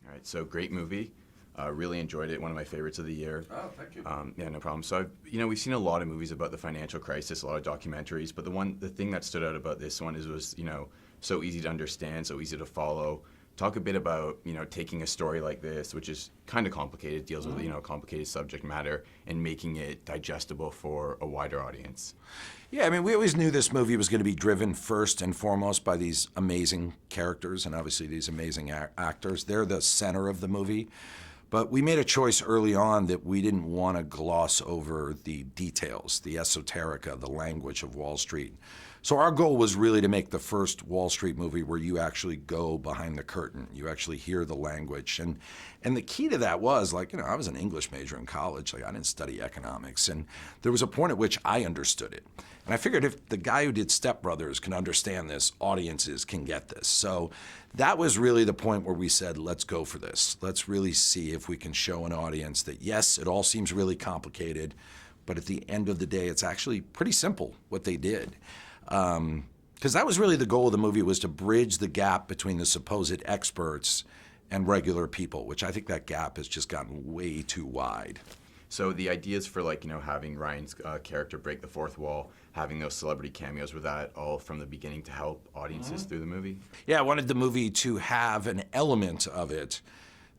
All right, so great movie. Really enjoyed it. One of my favorites of the year. Oh, thank you. Yeah, no problem. So, we've seen a lot of movies about the financial crisis, a lot of documentaries, but the thing that stood out about this one was, so easy to understand, so easy to follow. Talk a bit about, taking a story like this, which is kind of complicated, deals with, a complicated subject matter, and making it digestible for a wider audience. Yeah, I mean, we always knew this movie was going to be driven first and foremost by these amazing characters and obviously these amazing actors. They're the center of the movie. But we made a choice early on that we didn't want to gloss over the details, the esoterica, the language of Wall Street. So our goal was really to make the first Wall Street movie where you actually go behind the curtain. You actually hear the language. And the key to that was, I was an English major in college. I didn't study economics. And there was a point at which I understood it. And I figured if the guy who did Step Brothers can understand this, audiences can get this. So that was really the point where we said, let's go for this. Let's really see if we can show an audience that, yes, it all seems really complicated, but at the end of the day, it's actually pretty simple what they did. Because that was really the goal of the movie, was to bridge the gap between the supposed experts and regular people, which I think that gap has just gotten way too wide. So the ideas for having Ryan's character break the fourth wall, having those celebrity cameos, were that all from the beginning to help audiences through the movie? Yeah, I wanted the movie to have an element of it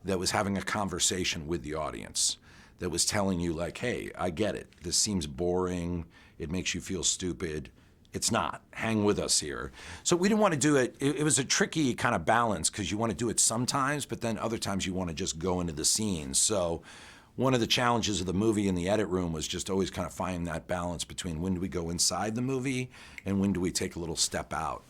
that was having a conversation with the audience, that was telling you hey, I get it. This seems boring. It makes you feel stupid. It's not. Hang with us here. So we didn't want to do it. It was a tricky kind of balance because you want to do it sometimes, but then other times you want to just go into the scenes. So one of the challenges of the movie in the edit room was just always kind of finding that balance between when do we go inside the movie and when do we take a little step out.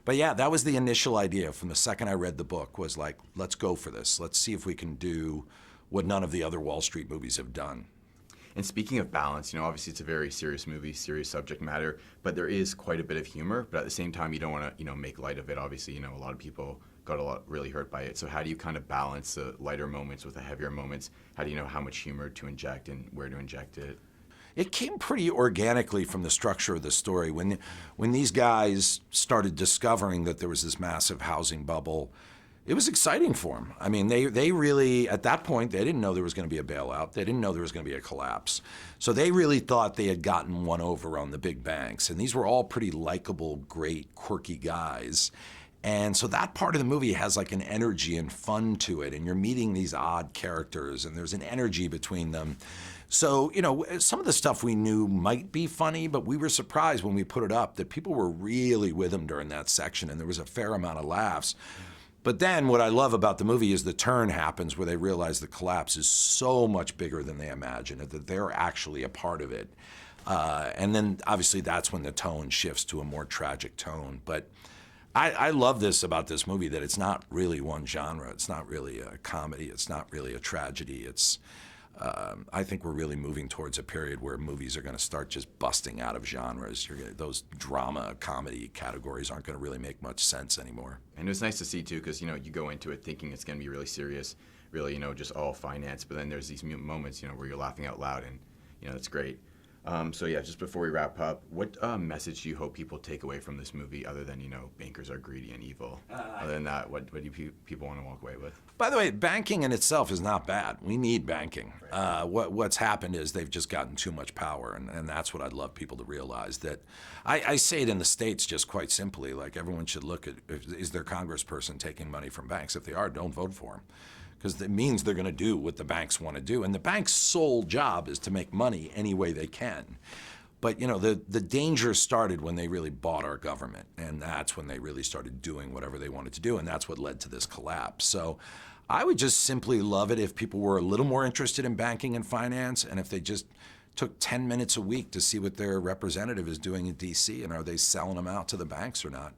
But yeah, that was the initial idea from the second I read the book, was let's go for this. Let's see if we can do what none of the other Wall Street movies have done. And speaking of balance, obviously it's a very serious movie, serious subject matter, but there is quite a bit of humor. But at the same time, you don't want to, make light of it. Obviously, a lot of people got really hurt by it. So how do you kind of balance the lighter moments with the heavier moments? How do you know how much humor to inject and where to inject it? It came pretty organically from the structure of the story. When these guys started discovering that there was this massive housing bubble, it was exciting for them. I mean, they really, at that point, they didn't know there was going to be a bailout. They didn't know there was going to be a collapse. So they really thought they had gotten one over on the big banks. And these were all pretty likable, great, quirky guys. And so that part of the movie has an energy and fun to it. And you're meeting these odd characters, and there's an energy between them. So, some of the stuff we knew might be funny, but we were surprised when we put it up that people were really with them during that section, and there was a fair amount of laughs. But then what I love about the movie is the turn happens where they realize the collapse is so much bigger than they imagine, that they're actually a part of it. And then obviously that's when the tone shifts to a more tragic tone. But I love this about this movie, that it's not really one genre. It's not really a comedy. It's not really a tragedy. I think we're really moving towards a period where movies are going to start just busting out of genres. Those drama, comedy categories aren't going to really make much sense anymore. And it was nice to see, too, because, you go into it thinking it's going to be really serious, really, just all finance. But then there's these moments, where you're laughing out loud, and, it's great. So yeah, just before we wrap up, what message do you hope people take away from this movie, other than bankers are greedy and evil? Other than that, what do people want to walk away with? By the way, banking in itself is not bad. We need banking. Right. What's happened is they've just gotten too much power, and that's what I'd love people to realize. That I say it in the States just quite simply, everyone should look at, is their congressperson taking money from banks? If they are, don't vote for them. Because it means they're going to do what the banks want to do. And the bank's sole job is to make money any way they can. But, the danger started when they really bought our government. And that's when they really started doing whatever they wanted to do. And that's what led to this collapse. So I would just simply love it if people were a little more interested in banking and finance, and if they just took 10 minutes a week to see what their representative is doing in D.C. and are they selling them out to the banks or not.